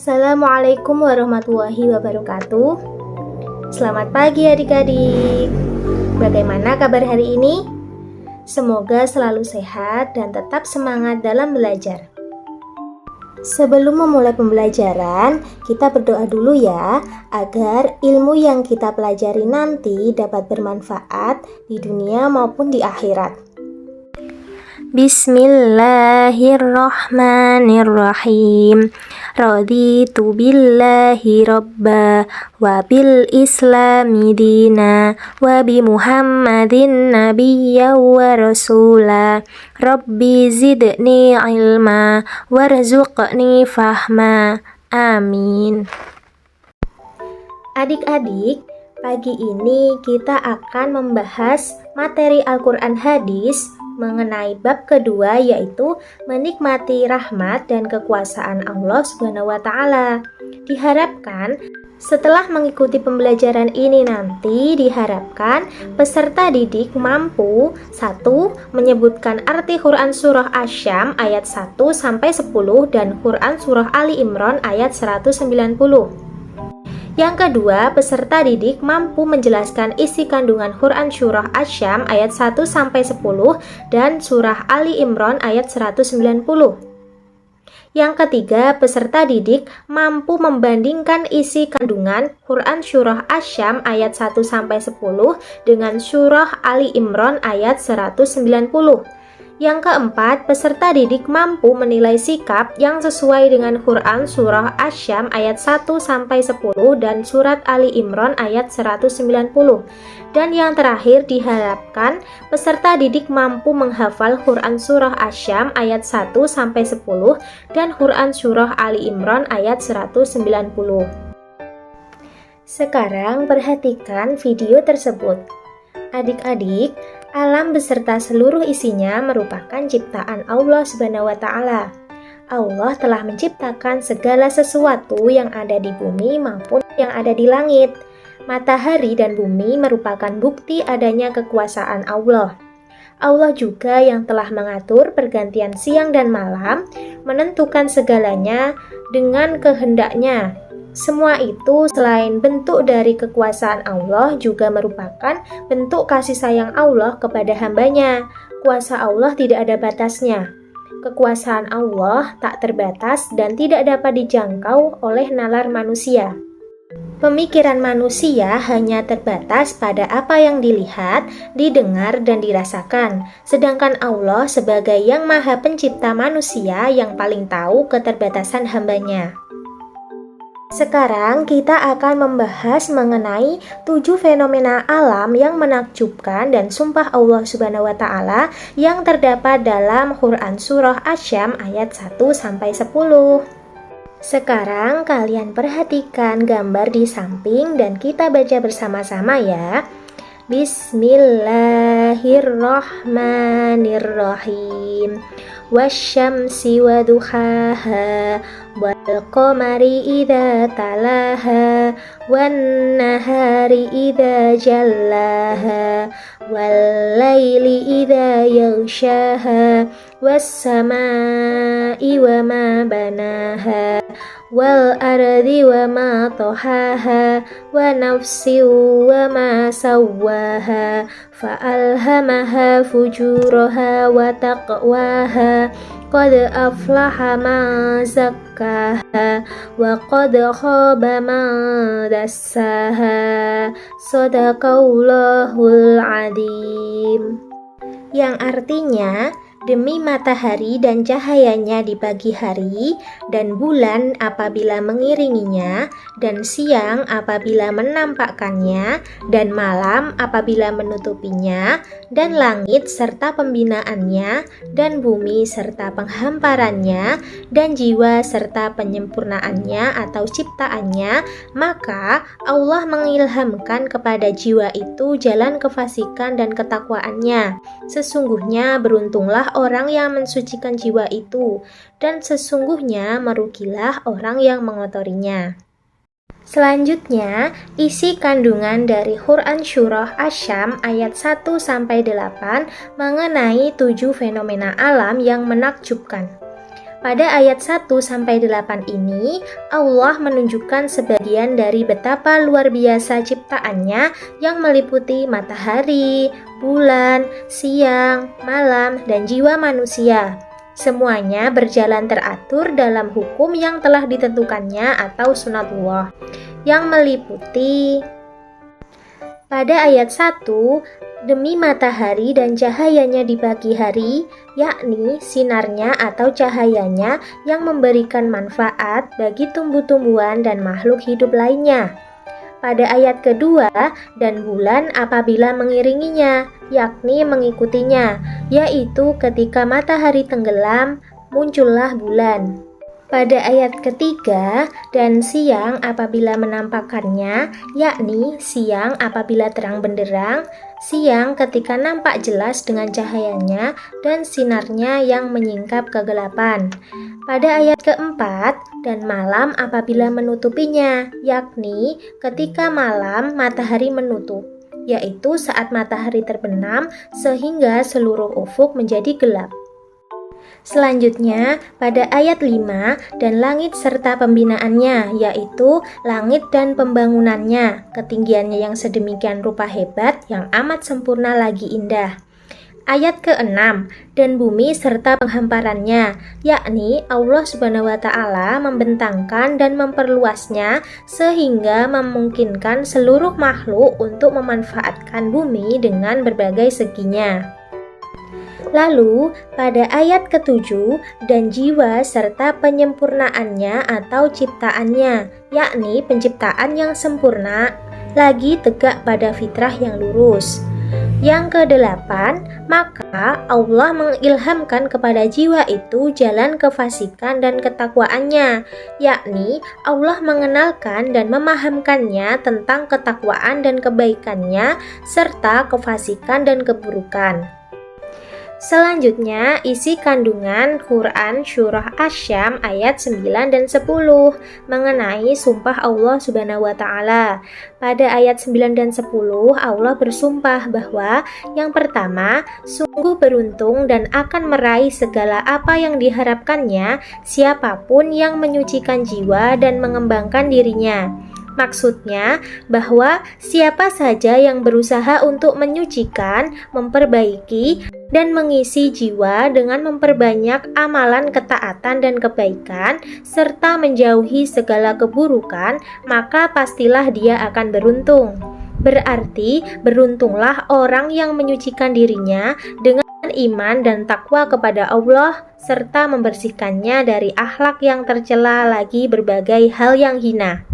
Assalamualaikum warahmatullahi wabarakatuh. Selamat pagi adik-adik. Bagaimana kabar hari ini? Semoga selalu sehat dan tetap semangat dalam belajar. Sebelum memulai pembelajaran, kita berdoa dulu ya, agar ilmu yang kita pelajari nanti dapat bermanfaat di dunia maupun di akhirat. Bismillahirrahmanirrahim. Raditu billahi robba wa bil islami dina wa bi muhammadin nabiyya wa rasula. Rabbi zidni ilma warzuqni fahma. Amin. Adik-adik, pagi ini kita akan membahas materi Al-Quran hadis mengenai bab kedua, yaitu menikmati rahmat dan kekuasaan Allah Subhanahu wa Ta'ala. Diharapkan setelah mengikuti pembelajaran ini nanti diharapkan peserta didik mampu 1. Menyebutkan arti Quran Surah Asy-Syam ayat 1-10 dan Quran Surah Ali Imran ayat 190. Yang kedua, peserta didik mampu menjelaskan isi kandungan Quran Surah Asy-Syam ayat 1-10 dan Surah Ali Imran ayat 190. Yang ketiga, peserta didik mampu membandingkan isi kandungan Quran Surah Asy-Syam ayat 1-10 dengan Surah Ali Imran ayat 190. Yang keempat, peserta didik mampu menilai sikap yang sesuai dengan Quran Surah Asy-Syam ayat 1-10 dan Surat Ali Imran ayat 190. Dan yang terakhir, diharapkan peserta didik mampu menghafal Quran Surah Asy-Syam ayat 1-10 dan Quran Surah Ali Imran ayat 190. Sekarang perhatikan video tersebut. Adik-adik, alam beserta seluruh isinya merupakan ciptaan Allah Subhanahu wa Ta'ala. Allah telah menciptakan segala sesuatu yang ada di bumi maupun yang ada di langit. Matahari dan bumi merupakan bukti adanya kekuasaan Allah. Allah juga yang telah mengatur pergantian siang dan malam, menentukan segalanya dengan kehendaknya. Semua itu selain bentuk dari kekuasaan Allah juga merupakan bentuk kasih sayang Allah kepada hambanya. Kuasa Allah tidak ada batasnya. Kekuasaan Allah tak terbatas dan tidak dapat dijangkau oleh nalar manusia. Pemikiran manusia hanya terbatas pada apa yang dilihat, didengar, dan dirasakan. Sedangkan Allah sebagai yang maha pencipta manusia yang paling tahu keterbatasan hambanya. Sekarang kita akan membahas mengenai 7 fenomena alam yang menakjubkan dan sumpah Allah Subhanahu wa Ta'ala yang terdapat dalam Quran Surah Asy-Syam ayat 1-10. Sekarang kalian perhatikan gambar di samping dan kita baca bersama-sama ya. Bismillahirrahmanirrahim. Wasyamsi wa duhaha wal qamari idza talaha wan nahari idza jallaha wal laili idza yaghshaha was samai wa ma banaha wal ardi wa ma tahaha wa nafsi wa ma sawwaha fa alhamaha fujuraha wa taqwaha qad aflaha man zakkaha wa qad khaba man dassaha. Shadaqallahul adzim. Yang artinya, demi matahari dan cahayanya di pagi hari, dan bulan apabila mengiringinya, dan siang apabila menampakkannya, dan malam apabila menutupinya, dan langit serta pembinaannya, dan bumi serta penghamparannya, dan jiwa serta penyempurnaannya atau ciptaannya, maka Allah mengilhamkan kepada jiwa itu jalan kefasikan dan ketakwaannya. Sesungguhnya beruntunglah orang yang mensucikan jiwa itu, dan sesungguhnya merugilah orang yang mengotorinya. Selanjutnya, isi kandungan dari Quran Surah Asy-Syam ayat 1-8 mengenai 7 fenomena alam yang menakjubkan. Pada ayat 1-8 ini, Allah menunjukkan sebagian dari betapa luar biasa ciptaannya yang meliputi matahari, bulan, siang, malam, dan jiwa manusia. Semuanya berjalan teratur dalam hukum yang telah ditentukannya atau sunatullah, yang meliputi pada ayat 1, demi matahari dan cahayanya di pagi hari, yakni sinarnya atau cahayanya yang memberikan manfaat bagi tumbuh-tumbuhan dan makhluk hidup lainnya. Pada ayat kedua, dan bulan apabila mengiringinya, yakni mengikutinya, yaitu ketika matahari tenggelam, muncullah bulan. Pada ayat ketiga, dan siang apabila menampakkannya, yakni siang apabila terang benderang, siang ketika nampak jelas dengan cahayanya dan sinarnya yang menyingkap kegelapan. Pada ayat keempat, dan malam apabila menutupinya, yakni ketika malam matahari menutup, yaitu saat matahari terbenam sehingga seluruh ufuk menjadi gelap. Selanjutnya, pada ayat 5, dan langit serta pembinaannya, yaitu langit dan pembangunannya, ketinggiannya yang sedemikian rupa hebat, yang amat sempurna lagi indah. Ayat ke-6, dan bumi serta penghamparannya, yakni Allah Subhanahu wa Ta'ala membentangkan dan memperluasnya sehingga memungkinkan seluruh makhluk untuk memanfaatkan bumi dengan berbagai seginya. Lalu, pada ayat ke-7, dan jiwa serta penyempurnaannya atau ciptaannya, yakni penciptaan yang sempurna, lagi tegak pada fitrah yang lurus. Yang ke-8, maka Allah mengilhamkan kepada jiwa itu jalan kefasikan dan ketakwaannya, yakni Allah mengenalkan dan memahamkannya tentang ketakwaan dan kebaikannya, serta kefasikan dan keburukan. Selanjutnya, isi kandungan Quran Surah Asy-Syam ayat 9 dan 10 mengenai sumpah Allah Subhanahu wa Ta'ala. Pada ayat 9 dan 10, Allah bersumpah bahwa yang pertama, sungguh beruntung dan akan meraih segala apa yang diharapkannya siapapun yang menyucikan jiwa dan mengembangkan dirinya. Maksudnya bahwa siapa saja yang berusaha untuk menyucikan, memperbaiki, dan mengisi jiwa dengan memperbanyak amalan ketaatan dan kebaikan, serta menjauhi segala keburukan, maka pastilah dia akan beruntung. Berarti beruntunglah orang yang menyucikan dirinya dengan iman dan takwa kepada Allah, serta membersihkannya dari akhlak yang tercela lagi berbagai hal yang hina.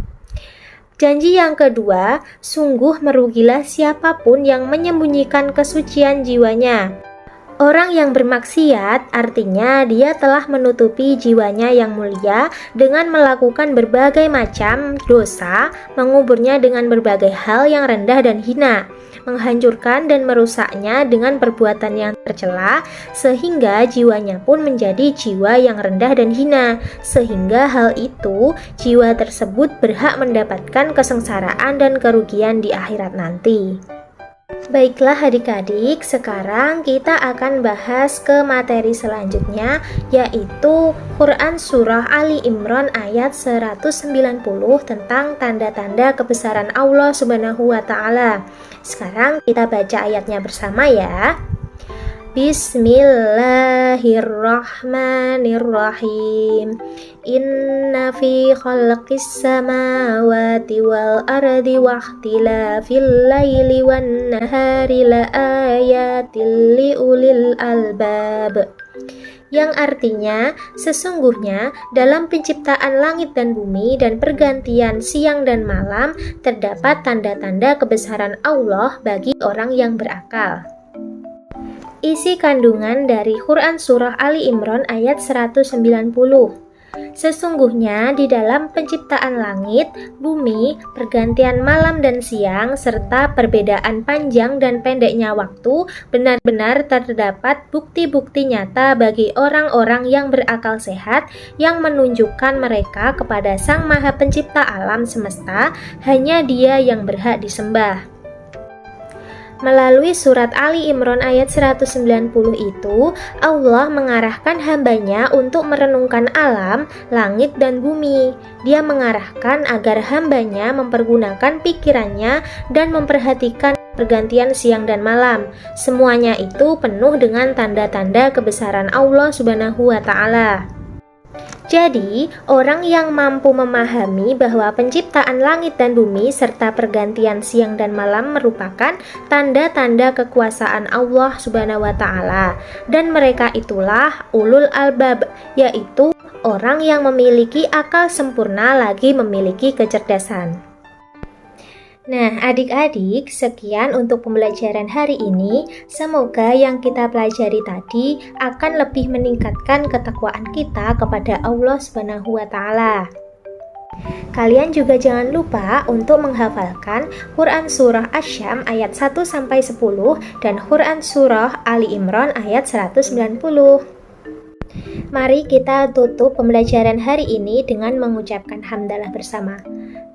Janji yang kedua, sungguh merugilah siapapun yang menyembunyikan kesucian jiwanya. Orang yang bermaksiat artinya dia telah menutupi jiwanya yang mulia dengan melakukan berbagai macam dosa, menguburnya dengan berbagai hal yang rendah dan hina, menghancurkan dan merusaknya dengan perbuatan yang tercela, sehingga jiwanya pun menjadi jiwa yang rendah dan hina, sehingga hal itu jiwa tersebut berhak mendapatkan kesengsaraan dan kerugian di akhirat nanti. Baiklah adik-adik, sekarang kita akan bahas ke materi selanjutnya, yaitu Quran Surah Ali Imran ayat 190 tentang tanda-tanda kebesaran Allah Subhanahu wa Ta'ala. Sekarang kita baca ayatnya bersama ya. Bismillahirrahmanirrahim. Inna fi khalqis samawati wal ardi wa ikhtilafil laili wan nahari la ayatil liulil albab. Yang artinya, sesungguhnya dalam penciptaan langit dan bumi dan pergantian siang dan malam terdapat tanda-tanda kebesaran Allah bagi orang yang berakal. Isi kandungan dari Quran Surah Ali Imran ayat 190. Sesungguhnya di dalam penciptaan langit, bumi, pergantian malam dan siang, serta perbedaan panjang dan pendeknya waktu, benar-benar terdapat bukti-bukti nyata bagi orang-orang yang berakal sehat yang menunjukkan mereka kepada Sang Maha Pencipta alam semesta, hanya Dia yang berhak disembah. Melalui surat Ali Imran ayat 190 itu, Allah mengarahkan hambanya untuk merenungkan alam, langit, dan bumi. Dia mengarahkan agar hambanya mempergunakan pikirannya dan memperhatikan pergantian siang dan malam. Semuanya itu penuh dengan tanda-tanda kebesaran Allah Subhanahu wa Ta'ala. Jadi, orang yang mampu memahami bahwa penciptaan langit dan bumi serta pergantian siang dan malam merupakan tanda-tanda kekuasaan Allah Subhanahu wa Ta'ala, dan mereka itulah ulul albab, yaitu orang yang memiliki akal sempurna lagi memiliki kecerdasan. Nah, adik-adik, sekian untuk pembelajaran hari ini. Semoga yang kita pelajari tadi akan lebih meningkatkan ketakwaan kita kepada Allah Subhanahu wa Ta'ala. Kalian juga jangan lupa untuk menghafalkan Quran Surah Asy-Syam ayat 1-10 dan Quran Surah Ali Imran ayat 190. Mari kita tutup pembelajaran hari ini dengan mengucapkan hamdalah bersama.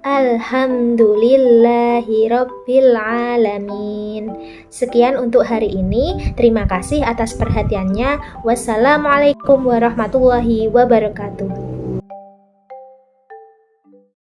Alhamdulillahi Rabbil Alamin. Sekian untuk hari ini. Terima kasih atas perhatiannya. Wassalamualaikum warahmatullahi wabarakatuh.